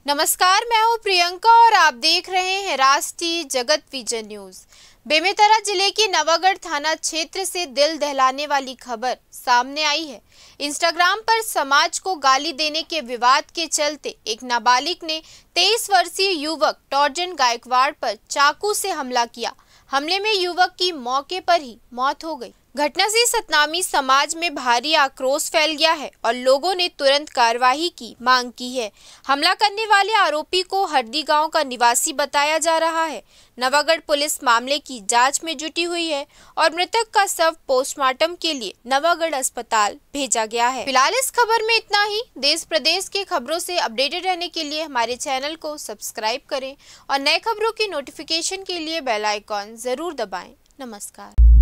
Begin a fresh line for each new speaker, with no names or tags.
नमस्कार, मैं हूं प्रियंका और आप देख रहे हैं राष्ट्रीय जगत विजन न्यूज। बेमेतरा जिले के नवागढ़ थाना क्षेत्र से दिल दहलाने वाली खबर सामने आई है। इंस्टाग्राम पर समाज को गाली देने के विवाद के चलते एक नाबालिग ने 23 वर्षीय युवक टॉर्जन गायकवाड़ पर चाकू से हमला किया। हमले में युवक की मौके पर ही मौत हो गई। घटना से सतनामी समाज में भारी आक्रोश फैल गया है और लोगों ने तुरंत कार्रवाई की मांग की है। हमला करने वाले आरोपी को हरदी गांव का निवासी बताया जा रहा है। नवागढ़ पुलिस मामले की जांच में जुटी हुई है और मृतक का शव पोस्टमार्टम के लिए नवागढ़ अस्पताल भेजा गया है। फिलहाल इस खबर में इतना ही। देश प्रदेश की खबरों से अपडेटेड रहने के लिए हमारे चैनल को सब्सक्राइब करें और नए खबरों की नोटिफिकेशन के लिए बेल आइकॉन जरूर दबाएं। नमस्कार।